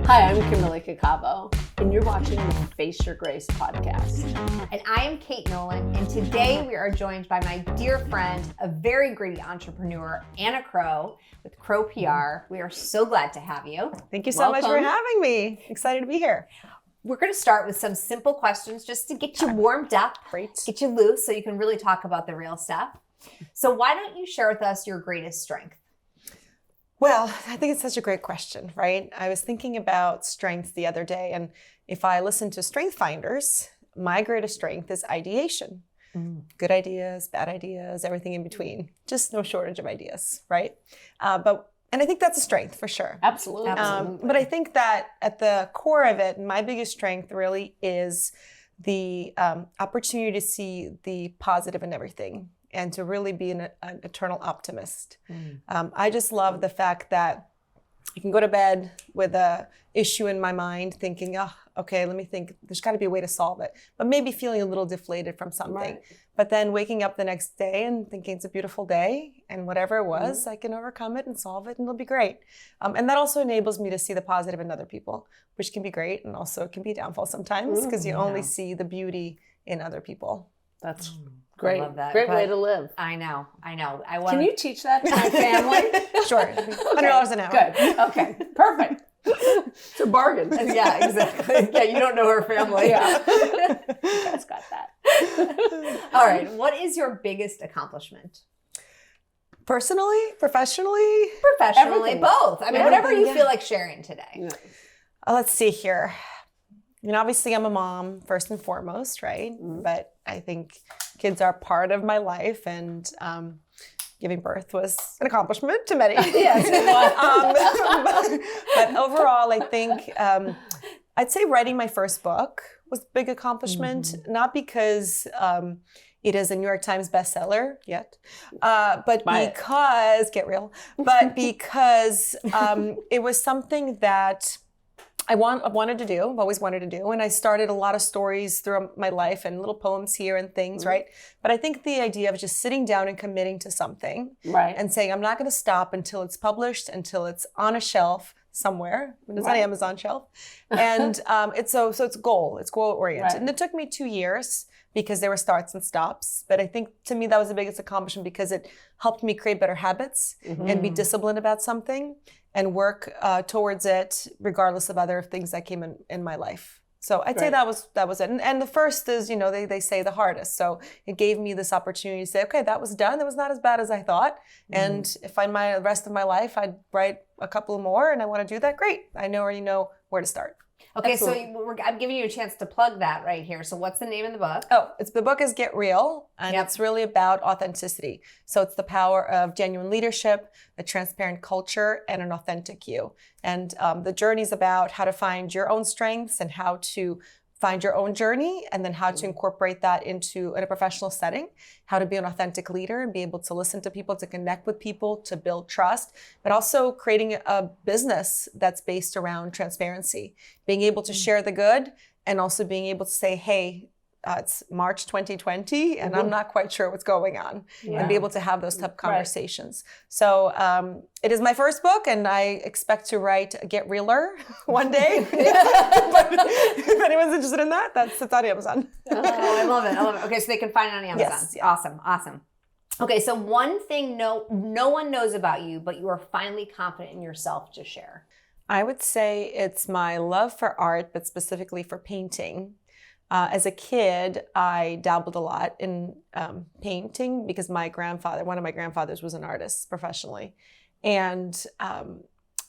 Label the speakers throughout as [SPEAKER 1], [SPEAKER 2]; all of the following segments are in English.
[SPEAKER 1] Hi, I'm Kimberly Caccavo, and you're watching the Face Your Grace podcast.
[SPEAKER 2] And I am Kate Nowlan, and today we are joined by my dear friend, a very gritty entrepreneur, Anna Crowe with Crowe PR. We are so glad to have you.
[SPEAKER 3] Thank you so much for having me. Excited to be here.
[SPEAKER 2] We're going to start with some simple questions just to get you warmed up, get you loose so you can really talk about the real stuff. So why don't you share with us your greatest strength?
[SPEAKER 3] Well, I think it's such a great question, right? I was thinking about strengths the other day, and if I listen to strength finders, my greatest strength is ideation. Good ideas, bad ideas, everything in between. Just no shortage of ideas, right? And I think that's a strength for sure.
[SPEAKER 1] Absolutely.
[SPEAKER 3] But I think that at the core of it, my biggest strength really is the opportunity to see the positive in everything and to really be an eternal optimist. I just love the fact that I can go to bed with a issue in my mind thinking, oh, okay, let me think, there's got to be a way to solve it. But maybe feeling a little deflated from something. Right. But then waking up the next day and thinking it's a beautiful day and whatever it was, I can overcome it and solve it and it'll be great. And that also enables me to see the positive in other people, which can be great. And also it can be a downfall sometimes because you only see the beauty in other people.
[SPEAKER 1] That's great.
[SPEAKER 2] I love that.
[SPEAKER 1] Great way to live.
[SPEAKER 2] I know.
[SPEAKER 1] Can you teach that to my family?
[SPEAKER 3] Sure. $100 an hour.
[SPEAKER 1] Good. Okay. Perfect. It's a bargain.
[SPEAKER 2] Yeah, exactly. Yeah, you don't know her family.
[SPEAKER 1] Yeah. You guys got that.
[SPEAKER 2] All right. What is your biggest accomplishment?
[SPEAKER 3] Personally, professionally?
[SPEAKER 2] Professionally,
[SPEAKER 1] Everything.
[SPEAKER 2] Both. I mean, whatever you feel like sharing today.
[SPEAKER 1] Yeah.
[SPEAKER 3] Let's see here. Obviously I'm a mom first and foremost, right? But I think kids are part of my life, and giving birth was an accomplishment to many.
[SPEAKER 1] Yes, it was.
[SPEAKER 3] But overall, I think I'd say writing my first book was a big accomplishment, not because it is a New York Times bestseller yet, but because, get real, but because it was something that I wanted to do, I've always wanted to do. And I started a lot of stories through my life and little poems here and things, right? But I think the idea of just sitting down and committing to something and saying, I'm not going to stop until it's published, until it's on a shelf somewhere. It's on Amazon shelf. And it's goal oriented. And it took me 2 years because there were starts and stops. But I think to me, that was the biggest accomplishment because it helped me create better habits and be disciplined about something and work towards it regardless of other things that came in my life. So I'd say that was it. And the first is, they say the hardest. So it gave me this opportunity to say, okay, that was done. That was not as bad as I thought. And if the rest of my life, I'd write a couple more and I want to do that, great. I already know where to start.
[SPEAKER 2] Okay, so I'm giving you a chance to plug that right here. So what's the name of the book?
[SPEAKER 3] Oh, the book is Get Real, and it's really about authenticity. So it's the power of genuine leadership, a transparent culture, and an authentic you. And the journey is about how to find your own strengths and how to find your own journey, and then how to incorporate that in a professional setting, how to be an authentic leader and be able to listen to people, to connect with people, to build trust, but also creating a business that's based around transparency, being able to share the good and also being able to say, hey, it's March 2020 and I'm not quite sure what's going on, and be able to have those tough conversations. So it is my first book, and I expect to write Get Realer one day. But if anyone's interested in that, it's on Amazon.
[SPEAKER 2] I love it. Okay, so they can find it on Amazon.
[SPEAKER 3] Yes, yeah.
[SPEAKER 2] Awesome. Okay, so one thing no one knows about you, but you are finally confident in yourself to share.
[SPEAKER 3] I would say it's my love for art, but specifically for painting. As a kid, I dabbled a lot in painting because one of my grandfathers was an artist professionally. And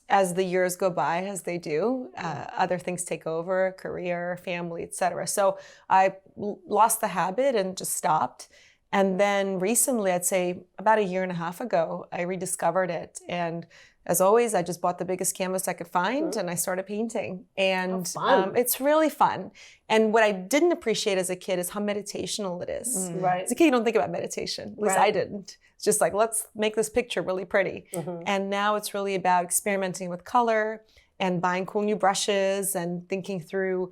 [SPEAKER 3] as the years go by, as they do, other things take over, career, family, etc. So I lost the habit and just stopped. And then recently, I'd say about a year and a half ago, I rediscovered it. And as always, I just bought the biggest canvas I could find and I started painting. And it's really fun. And what I didn't appreciate as a kid is how meditational it is.
[SPEAKER 1] Right.
[SPEAKER 3] As a kid, you don't think about meditation. At least I didn't. It's just like, let's make this picture really pretty. And now it's really about experimenting with color and buying cool new brushes and thinking through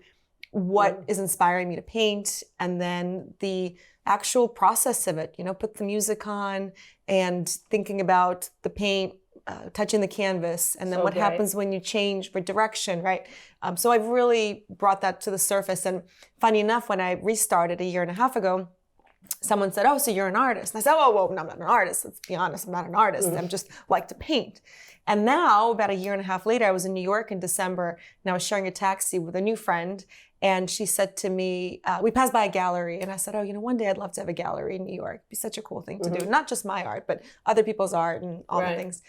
[SPEAKER 3] what is inspiring me to paint, and then the actual process of it, put the music on and thinking about the paint touching the canvas, and then
[SPEAKER 1] So
[SPEAKER 3] what
[SPEAKER 1] great.
[SPEAKER 3] happens when you change for direction, right? So I've really brought that to the surface. And funny enough, when I restarted a year and a half ago, someone said, "Oh, so you're an artist?" And I said, "Oh, well, no, I'm not an artist. Let's be honest, I'm not an artist. I'm just like to paint." And now, about a year and a half later, I was in New York in December, and I was sharing a taxi with a new friend. And she said to me, we passed by a gallery, and I said, "Oh, one day I'd love to have a gallery in New York. It'd be such a cool thing to do. Not just my art, but other people's art and all the things."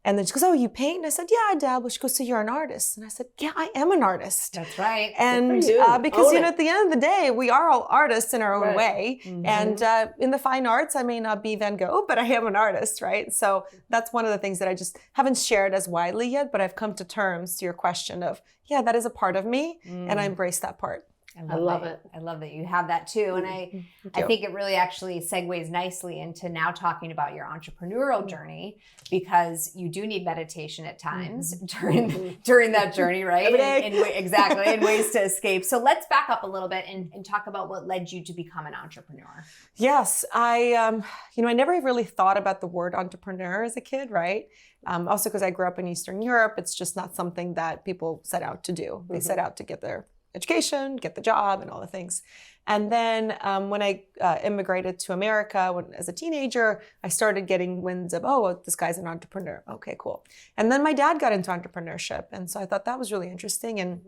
[SPEAKER 3] And then she goes, "Oh, you paint?" And I said, "Yeah, I dabble." She goes, "So you're an artist?" And I said, "Yeah, I am an artist."
[SPEAKER 2] That's right.
[SPEAKER 3] And
[SPEAKER 1] Good for you.
[SPEAKER 3] because,
[SPEAKER 1] Own it.
[SPEAKER 3] at the end of the day, we are all artists in our own way.
[SPEAKER 2] Mhm.
[SPEAKER 3] And in the fine arts, I may not be Van Gogh, but I am an artist, right? So that's one of the things that I just haven't shared as widely yet, but I've come to terms to your question of, yeah, that is a part of me, and I embrace that part.
[SPEAKER 1] I love
[SPEAKER 2] that.
[SPEAKER 1] it.
[SPEAKER 2] I love that you have that too. And I think it really actually segues nicely into now talking about your entrepreneurial journey, because you do need meditation at times during that journey, right?
[SPEAKER 3] Every day.
[SPEAKER 2] Exactly, and ways to escape. So let's back up a little bit and talk about what led you to become an entrepreneur.
[SPEAKER 3] Yes, I never really thought about the word entrepreneur as a kid, right? Also because I grew up in Eastern Europe, it's just not something that people set out to do. They set out to get their education, get the job, and all the things. And then when I immigrated to America as a teenager, I started getting winds of, oh, this guy's an entrepreneur. Okay, cool. And then my dad got into entrepreneurship. And so I thought that was really interesting. And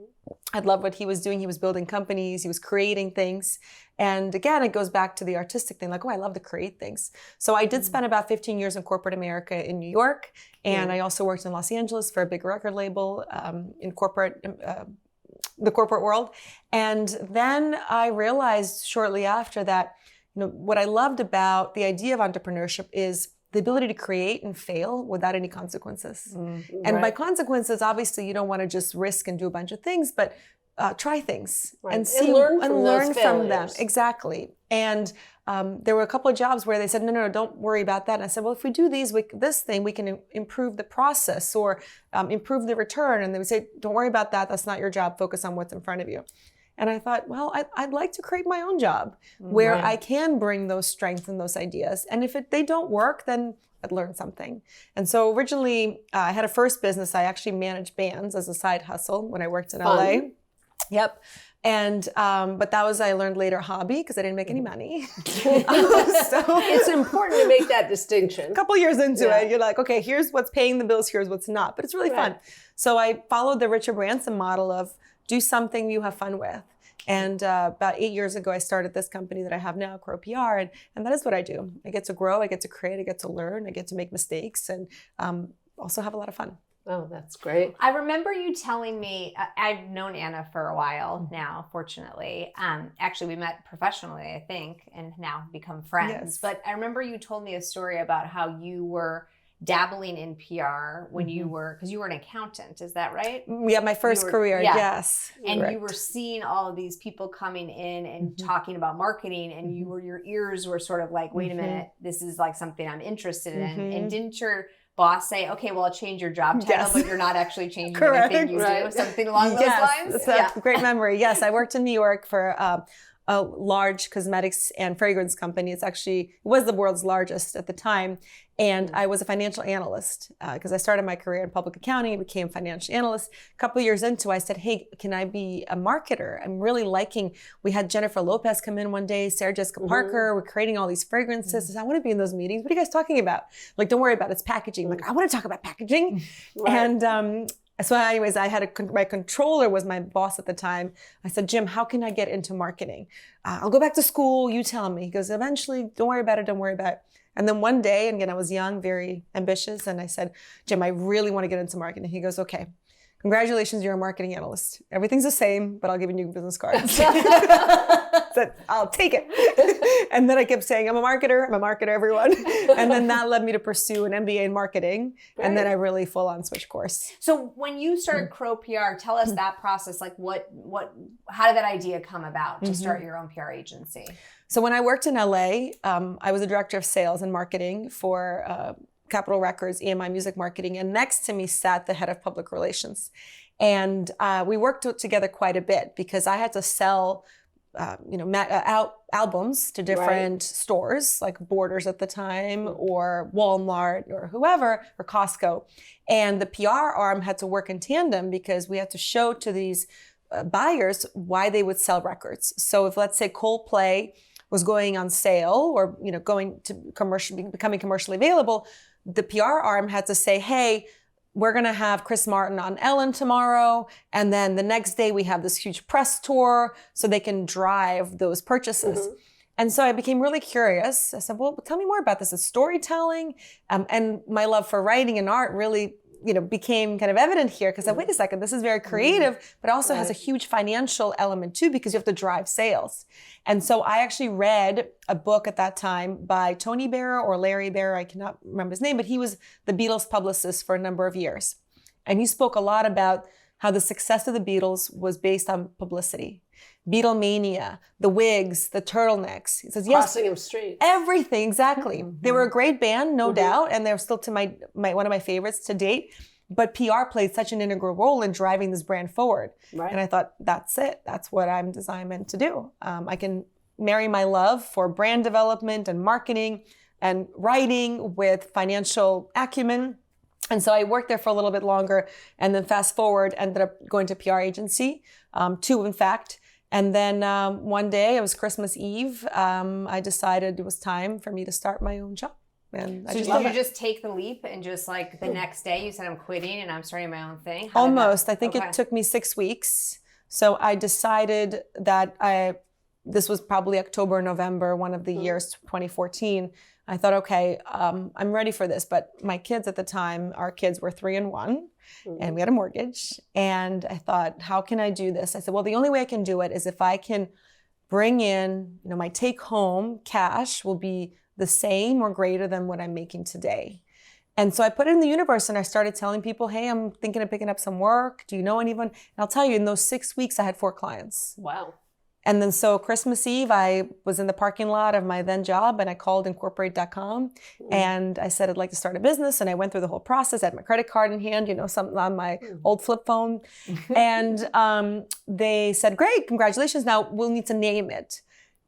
[SPEAKER 3] I loved what he was doing. He was building companies. He was creating things. And again, it goes back to the artistic thing, like, oh, I love to create things. So I did spend about 15 years in corporate America in New York. And I also worked in Los Angeles for a big record label in the corporate world. And then I realized shortly after that, what I loved about the idea of entrepreneurship is the ability to create and fail without any consequences. And by consequences, obviously, you don't want to just risk and do a bunch of things, but try things and see
[SPEAKER 1] and
[SPEAKER 3] learn from them.
[SPEAKER 1] failures.
[SPEAKER 3] Exactly. And there were a couple of jobs where they said, no, don't worry about that. And I said, well, if we do this thing, we can improve the process or improve the return. And they would say, don't worry about that. That's not your job. Focus on what's in front of you. And I thought, well, I'd like to create my own job where I can bring those strengths and those ideas. And if they don't work, then I'd learn something. And so originally, I had a first business. I actually managed bands as a side hustle when I worked in LA. Yep. And but that was, I learned later, hobby, because I didn't make any money. So
[SPEAKER 1] It's important to make that distinction.
[SPEAKER 3] a couple years into it, you're like, okay, here's what's paying the bills, here's what's not. But it's really fun. So I followed the Richard Branson model of do something you have fun with. And about 8 years ago, I started this company that I have now, Crowe PR, and that is what I do. I get to grow, I get to create, I get to learn, I get to make mistakes, and also have a lot of fun.
[SPEAKER 1] Oh, that's great.
[SPEAKER 2] I remember you telling me, I've known Anna for a while now, fortunately. Actually, we met professionally, I think, and now become friends.
[SPEAKER 3] Yes.
[SPEAKER 2] But I remember you told me a story about how you were dabbling in PR when you were, because you were an accountant, is that right?
[SPEAKER 3] Yeah, my first career, yes.
[SPEAKER 2] And
[SPEAKER 3] Correct.
[SPEAKER 2] you were seeing all of these people coming in and talking about marketing, and your ears were sort of like, wait a minute, this is like something I'm interested in. And didn't your boss say, okay, well, I'll change your job title, but you're not actually changing anything you do? Something along those lines?
[SPEAKER 3] That's a great memory. Yes, I worked in New York for a large cosmetics and fragrance company. It was the world's largest at the time. And I was a financial analyst because I started my career in public accounting, became a financial analyst. A couple of years into, I said, hey, can I be a marketer? I'm really we had Jennifer Lopez come in one day, Sarah Jessica Parker, we're creating all these fragrances. I said, I want to be in those meetings. What are you guys talking about? Like, don't worry about it, it's packaging. I'm like, I want to talk about packaging. And so anyways, my controller was my boss at the time. I said, Jim, how can I get into marketing? I'll go back to school, you tell me. He goes, eventually, don't worry about it. And then one day, and again, I was young, very ambitious, and I said, Jim, I really want to get into marketing. He goes, okay, congratulations, you're a marketing analyst. Everything's the same, but I'll give you new business cards. Said, I'll take it. And then I kept saying, I'm a marketer, everyone. And then that led me to pursue an MBA in marketing. Right. And then I really full on switched course.
[SPEAKER 2] So when you started Crowe PR, tell us that process, like how did that idea come about to start your own PR agency?
[SPEAKER 3] So when I worked in LA, I was a director of sales and marketing for Capitol Records, EMI Music Marketing, and next to me sat the head of public relations. And we worked together quite a bit because I had to sell albums to different stores like Borders at the time or Walmart or whoever, or Costco. And the PR arm had to work in tandem because we had to show to these buyers why they would sell records. So if, let's say, Coldplay was going on sale or, going to becoming commercially available, the PR arm had to say, hey, we're going to have Chris Martin on Ellen tomorrow. And then the next day we have this huge press tour so they can drive those purchases. And so I became really curious. I said, well, tell me more about this. It's storytelling. And my love for writing and art really, became kind of evident here because I said, wait a second, this is very creative, but also has a huge financial element too, because you have to drive sales. And so I actually read a book at that time by Tony Barrow or Larry Barrow. I cannot remember his name, but he was the Beatles publicist for a number of years. And he spoke a lot about how the success of the Beatles was based on publicity. Beatlemania, the wigs, the turtlenecks. He says, yes.
[SPEAKER 1] Crossing of streets.
[SPEAKER 3] Everything, exactly. They were a great band, no doubt, and they're still to my one of my favorites to date. But PR played such an integral role in driving this brand forward. Right. And I thought, that's it. That's what I'm designed to do. I can marry my love for brand development and marketing and writing with financial acumen. And so I worked there for a little bit longer, and then fast forward, ended up going to PR agency, 2 in fact. And then one day, it was Christmas Eve, I decided it was time for me to start my own job. And
[SPEAKER 2] so did you just take the leap and just like the next day you said, I'm quitting and I'm starting my own thing?
[SPEAKER 3] Almost. I think it took me 6 weeks. So I decided that this was probably October, November, one of the years, 2014. I thought, okay, I'm ready for this. But my kids at the time, our kids were 3 and 1. And we had a mortgage. And I thought, how can I do this? I said, well, the only way I can do it is if I can bring in, my take home cash will be the same or greater than what I'm making today. And so I put it in the universe and I started telling people, hey, I'm thinking of picking up some work. Do you know anyone? And I'll tell you, in those 6 weeks, I had 4 clients.
[SPEAKER 1] Wow.
[SPEAKER 3] And then so Christmas Eve, I was in the parking lot of my then job and I called incorporate.com and I said, I'd like to start a business. And I went through the whole process. I had my credit card in hand, something on my old flip phone. And they said, great, congratulations. Now we'll need to name it.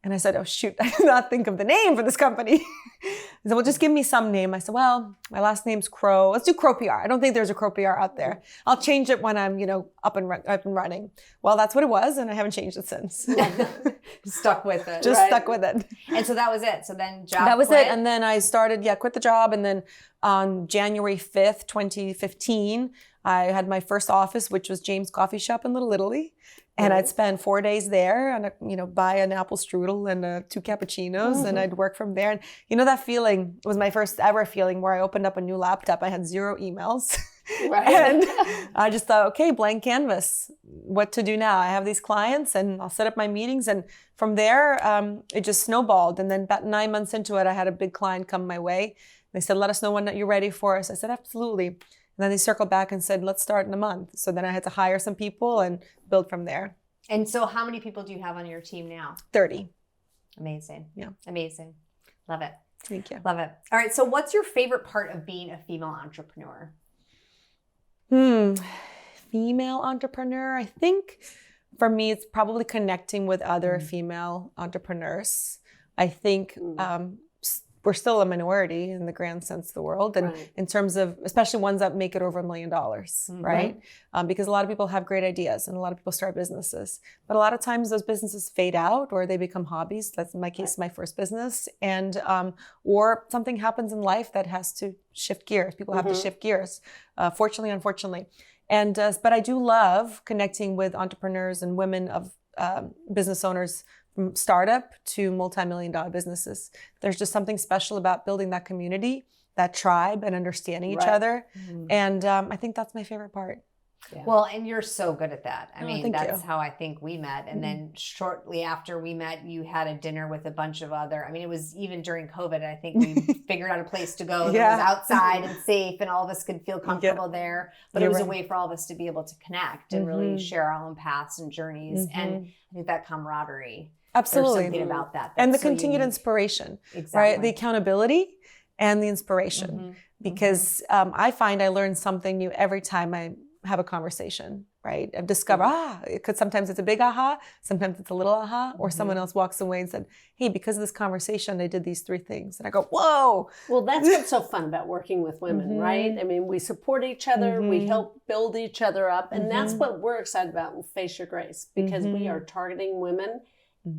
[SPEAKER 3] And I said, oh, shoot, I did not think of the name for this company. They said, well, just give me some name. I said, well, my last name's Crowe. Let's do Crowe PR. I don't think there's a Crowe PR out there. I'll change it when I'm, up and running. Well, that's what it was. And I haven't changed it since.
[SPEAKER 2] Stuck with it.
[SPEAKER 3] Just stuck with it.
[SPEAKER 2] And so that was it. So then job
[SPEAKER 3] That was
[SPEAKER 2] quit.
[SPEAKER 3] it. And then I started, quit the job. And then on January 5th, 2015, I had my first office, which was James Coffee Shop in Little Italy. And I'd spend 4 days there and, buy an apple strudel and 2 cappuccinos and I'd work from there. And that feeling was my first ever feeling where I opened up a new laptop. I had 0 emails. Right. And I just thought, okay, blank canvas, what to do now? I have these clients and I'll set up my meetings. And from there, it just snowballed. And then about 9 months into it, I had a big client come my way. They said, let us know when you're ready for us. I said, absolutely. And then they circled back and said, let's start in a month. So then I had to hire some people and build from there.
[SPEAKER 2] And so how many people do you have on your team now?
[SPEAKER 3] 30.
[SPEAKER 2] Amazing.
[SPEAKER 3] Yeah.
[SPEAKER 2] Amazing. Love it.
[SPEAKER 3] Thank you.
[SPEAKER 2] Love it. All right. So what's your favorite part of being a female entrepreneur?
[SPEAKER 3] Female entrepreneur. I think for me, it's probably connecting with other female entrepreneurs. I think we're still a minority in the grand sense of the world. And in terms of, especially ones that make it over $1 million, right? Because a lot of people have great ideas and a lot of people start businesses. But a lot of times those businesses fade out or they become hobbies. That's in my case, my first business. And, or something happens in life that has to shift gears. People have to shift gears, fortunately, unfortunately. And, but I do love connecting with entrepreneurs and women of business owners from startup to multi-million-dollar businesses. There's just something special about building that community, that tribe, and understanding each other. And I think that's my favorite part.
[SPEAKER 2] Yeah. Well, and you're so good at that. I mean, that's how I think we met. And then shortly after we met, you had a dinner with a bunch of other, I mean, it was even during COVID, I think we figured out a place to go that was outside and safe and all of us could feel comfortable there. But it was a way for all of us to be able to connect and really share our own paths and journeys. And I think that camaraderie.
[SPEAKER 3] Absolutely.
[SPEAKER 2] There's something about that.
[SPEAKER 3] And the continued inspiration, right? The accountability and the inspiration. Because I find I learn something new every time have a conversation, right? I've discovered, because sometimes it's a big aha, sometimes it's a little aha, or someone else walks away and said, hey, because of this conversation, I did these 3 things. And I go, whoa.
[SPEAKER 1] Well, that's what's so fun about working with women, right? I mean, we support each other, we help build each other up. And that's what we're excited about with Face Your Grace, because we are targeting women.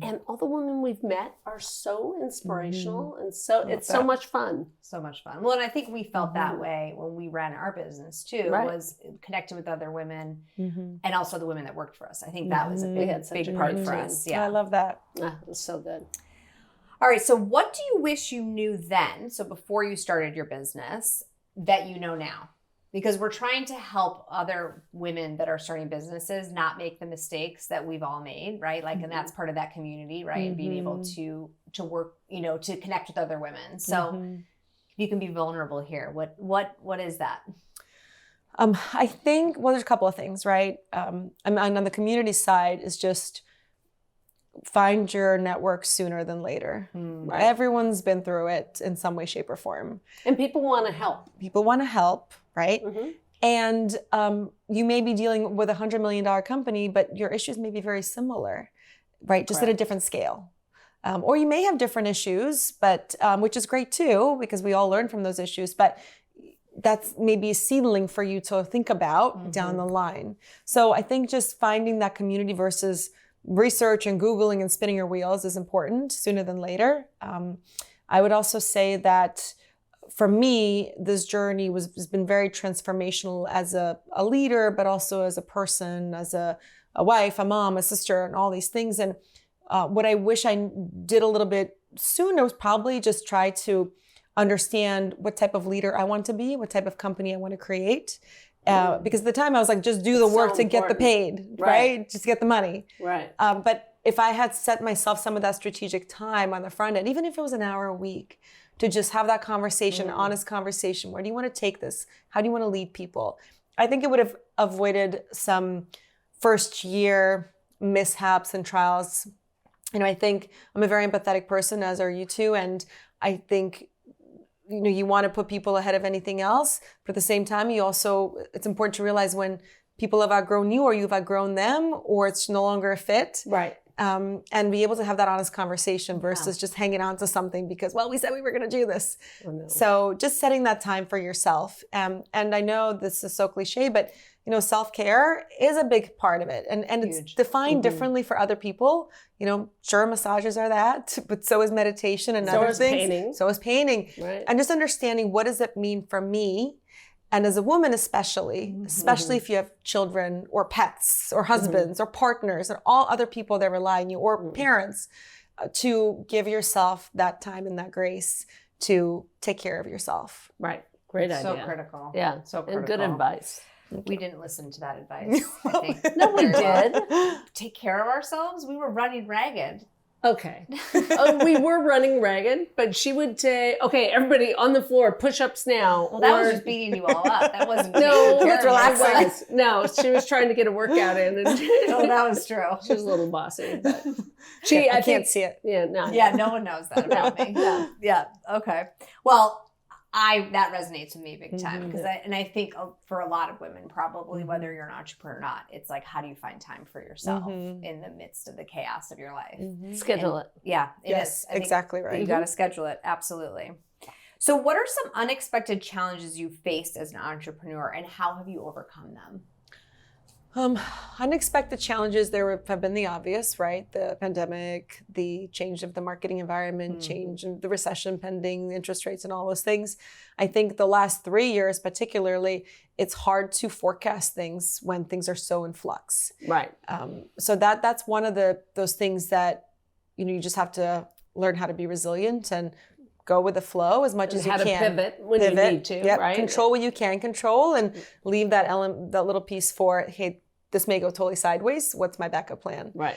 [SPEAKER 1] And all the women we've met are so inspirational, and so it's so much fun.
[SPEAKER 2] So much fun. Well, and I think we felt that way when we ran our business too, was connecting with other women and also the women that worked for us. I think that was a big part for us. Yeah,
[SPEAKER 3] I love that.
[SPEAKER 1] It was so good.
[SPEAKER 2] All right. So what do you wish you knew then, so before you started your business, that you know now? Because we're trying to help other women that are starting businesses not make the mistakes that we've all made, right? Like, and that's part of that community, right? And being able to work, to connect with other women. So if you can be vulnerable here, what is that?
[SPEAKER 3] I think, well, there's a couple of things, right? On the community side is just find your network sooner than later. Right? Everyone's been through it in some way, shape, or form.
[SPEAKER 1] And people want to help.
[SPEAKER 3] People want to help, right? And you may be dealing with $100 million company, but your issues may be very similar, right? Just at a different scale. Or you may have different issues, but which is great too, because we all learn from those issues. But that's maybe a seedling for you to think about down the line. So I think just finding that community versus research and Googling and spinning your wheels is important sooner than later. I would also say that for me, this journey has been very transformational as a leader, but also as a person, as a wife, a mom, a sister, and all these things. And what I wish I did a little bit sooner was probably just try to understand what type of leader I want to be, what type of company I want to create. Because at the time I was like, just do the work to get the paid, right? Just get the money.
[SPEAKER 1] Right.
[SPEAKER 3] But if I had set myself some of that strategic time on the front end, even if it was an hour a week, to just have that conversation, honest conversation, where do you want to take this? How do you want to lead people? I think it would have avoided some first year mishaps and trials. I think I'm a very empathetic person, as are you two. And I think you want to put people ahead of anything else, but at the same time, it's important to realize when people have outgrown you or you've outgrown them, or it's no longer a fit. Right. And be able to have that honest conversation versus just hanging on to something because, well, we said we were going to do this. Oh, no. So just setting that time for yourself. And I know this is so cliche, but self-care is a big part of it. And it's defined differently for other people. Sure, massages are that, but so is meditation and other things. So is painting. Right. And just understanding, what does it mean for me? And as a woman, especially if you have children or pets or husbands or partners and all other people that rely on you, or parents, to give yourself that time and that grace to take care of yourself.
[SPEAKER 1] Right. Great idea.
[SPEAKER 2] So critical.
[SPEAKER 1] Yeah.
[SPEAKER 2] So critical.
[SPEAKER 1] And good advice.
[SPEAKER 2] We didn't listen to that advice, I think.
[SPEAKER 1] No, we did.
[SPEAKER 2] Take care of ourselves? We were running ragged.
[SPEAKER 1] Okay. We were running ragged, but she would say, okay, everybody on the floor, push-ups now.
[SPEAKER 2] Well, that was just beating you all up. That wasn't
[SPEAKER 1] that's relaxing. No, she was trying to get a workout in. And
[SPEAKER 2] oh, that was true.
[SPEAKER 1] She was a little bossy, but
[SPEAKER 3] I can't see it.
[SPEAKER 1] Yeah, no.
[SPEAKER 2] Yeah, no one knows that about me. No. Yeah, okay. Well, that resonates with me big time because I think for a lot of women, probably whether you're an entrepreneur or not, it's like, how do you find time for yourself in the midst of the chaos of your life?
[SPEAKER 1] Schedule it.
[SPEAKER 2] Yeah,
[SPEAKER 3] yes, exactly right.
[SPEAKER 2] You got to schedule it. Absolutely. So what are some unexpected challenges you faced as an entrepreneur, and how have you overcome them?
[SPEAKER 3] Unexpected challenges, have been the obvious, right? The pandemic, the change of the marketing environment, change in the recession pending, the interest rates and all those things. I think the last 3 years particularly, it's hard to forecast things when things are so in flux.
[SPEAKER 1] Right.
[SPEAKER 3] So that's one of those things that, you just have to learn how to be resilient and go with the flow as much as you can.
[SPEAKER 1] How to pivot when you need to, right?
[SPEAKER 3] Control what you can control and leave that little piece for, hey, this may go totally sideways. What's my backup plan?
[SPEAKER 1] Right.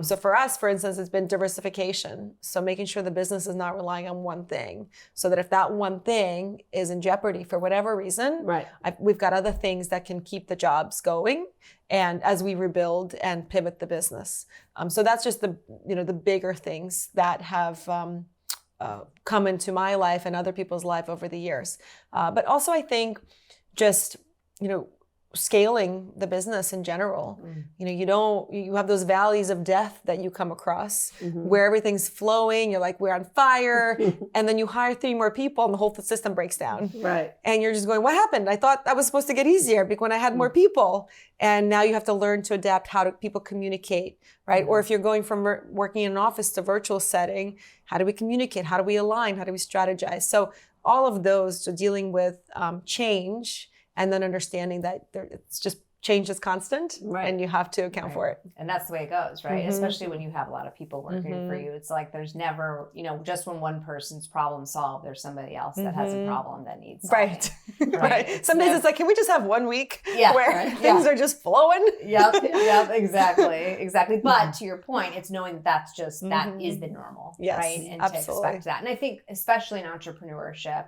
[SPEAKER 3] So for us, for instance, it's been diversification. So making sure the business is not relying on one thing, so that if that one thing is in jeopardy for whatever reason, we've got other things that can keep the jobs going. And as we rebuild and pivot the business, so that's just the bigger things that have come into my life and other people's life over the years. But also, I think just scaling the business in general. You have those valleys of death that you come across where everything's flowing. You're like, we're on fire. And then you hire 3 more people and the whole system breaks down.
[SPEAKER 1] Right.
[SPEAKER 3] And you're just going, what happened? I thought that was supposed to get easier when I had more people. And now you have to learn to adapt how do people communicate, right? Or if you're going from working in an office to virtual setting, how do we communicate? How do we align? How do we strategize? So all of those, so dealing with change, and then understanding that it's just change is constant, and you have to account for it.
[SPEAKER 2] And that's the way it goes, right? Especially when you have a lot of people working for you. It's like there's never, just when one person's problem solved, there's somebody else that has a problem that needs solving.
[SPEAKER 3] Right. Some days it's like, can we just have 1 week where things are just flowing?
[SPEAKER 2] Yep, exactly. But to your point, it's knowing that that's just, that is the normal, right? And to expect that. And I think, especially in entrepreneurship,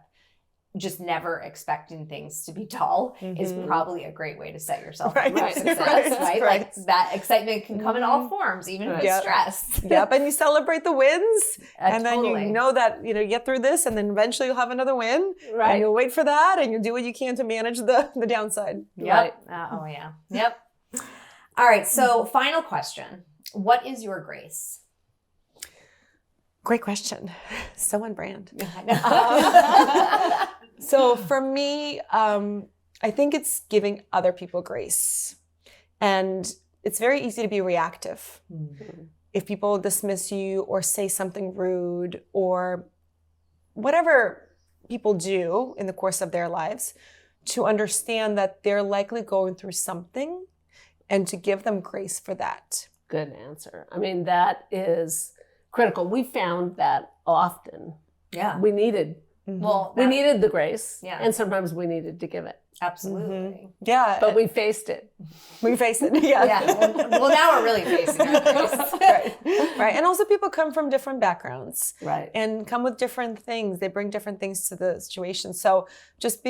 [SPEAKER 2] just never expecting things to be dull is probably a great way to set yourself up for success, right? Like that excitement can come in all forms, even if it's stress.
[SPEAKER 3] And you celebrate the wins, and then you know that you get through this, and then eventually you'll have another win, and you'll wait for that, and you'll do what you can to manage the downside.
[SPEAKER 2] Yep. All right. So, final question: what is your grace?
[SPEAKER 3] Great question. So on brand. So for me, I think it's giving other people grace. And it's very easy to be reactive. If people dismiss you or say something rude or whatever people do in the course of their lives, to understand that they're likely going through something and to give them grace for that.
[SPEAKER 1] Good answer. I mean, that is critical. We found that often. We needed we needed the grace, and sometimes we needed to give it.
[SPEAKER 2] Absolutely.
[SPEAKER 1] But we faced it.
[SPEAKER 3] Well,
[SPEAKER 2] now we're really facing our grace.
[SPEAKER 3] Right. And also people come from different backgrounds.
[SPEAKER 1] Right.
[SPEAKER 3] And come with different things. They bring different things to the situation. So just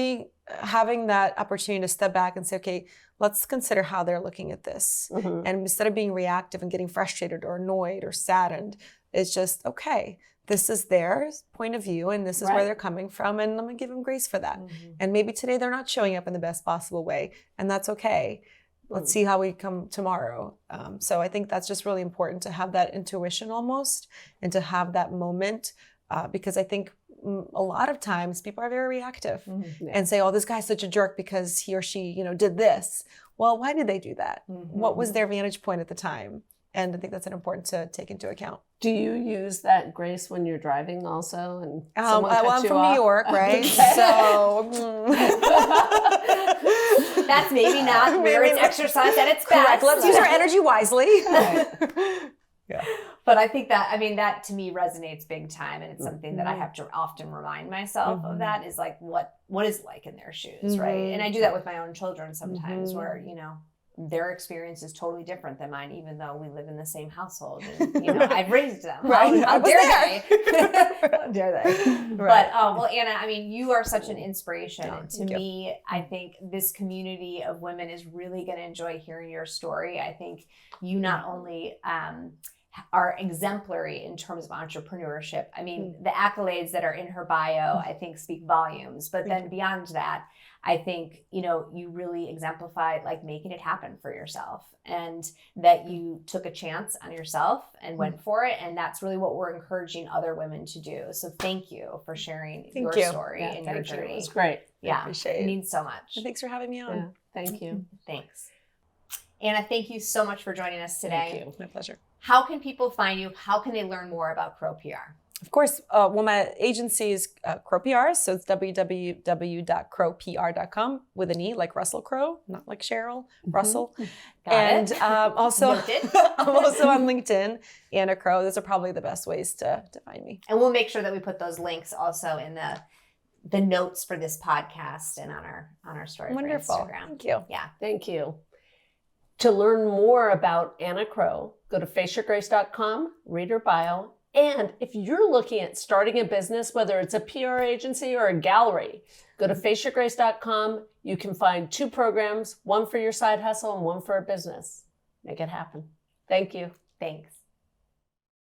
[SPEAKER 3] having that opportunity to step back and say, okay, let's consider how they're looking at this. And instead of being reactive and getting frustrated or annoyed or saddened, it's just, okay, this is their point of view and this is where they're coming from, and I'm gonna give them grace for that. And maybe today they're not showing up in the best possible way, and that's okay. Let's see how we come tomorrow. So I think that's just really important to have that intuition almost, and to have that moment, because I think a lot of times people are very reactive and say, oh, this guy's such a jerk because he or she, did this. Well, why did they do that? What was their vantage point at the time? And I think that's important to take into account.
[SPEAKER 1] Do you use that grace when you're driving also? And
[SPEAKER 3] I'm from New York, right? So
[SPEAKER 2] that's maybe not where it's exercised at its best.
[SPEAKER 3] Correct. Let's use our energy wisely.
[SPEAKER 2] But I think that to me resonates big time, and it's something that I have to often remind myself of. That is like what is like in their shoes, right? And I do that with my own children sometimes, where their experience is totally different than mine, even though we live in the same household. And, I've raised them. How dare they? How dare they? But, well, Anna, I mean, you are such an inspiration. And to me, I think this community of women is really going to enjoy hearing your story. I think you not only are exemplary in terms of entrepreneurship. I mean, the accolades that are in her bio, I think, speak volumes. But then beyond that, I think, you really exemplified like making it happen for yourself, and that you took a chance on yourself and went for it. And that's really what we're encouraging other women to do. So thank you for sharing your story and your journey.
[SPEAKER 1] It's great.
[SPEAKER 2] Yeah. It means so much.
[SPEAKER 3] And thanks for having me on.
[SPEAKER 1] Yeah. Thank you.
[SPEAKER 2] Thanks. Anna, thank you so much for joining us today.
[SPEAKER 3] Thank you. My pleasure.
[SPEAKER 2] How can people find you? How can they learn more about Crowe PR?
[SPEAKER 3] Of course, my agency is Crowe PR, so it's www.crowepr.com with an E, like Russell Crowe, not like Cheryl, Russell.
[SPEAKER 2] Got it.
[SPEAKER 3] Also, I'm also on LinkedIn, Anna Crowe. Those are probably the best ways to find me.
[SPEAKER 2] And we'll make sure that we put those links also in the notes for this podcast and on our story for Instagram.
[SPEAKER 3] Thank you.
[SPEAKER 2] Yeah.
[SPEAKER 1] Thank you. To learn more about Anna Crowe, go to faceyourgrace.com, read her bio. And if you're looking at starting a business, whether it's a PR agency or a gallery, go to faceyourgrace.com. You can find 2 programs, one for your side hustle and one for a business. Make it happen. Thank you.
[SPEAKER 2] Thanks.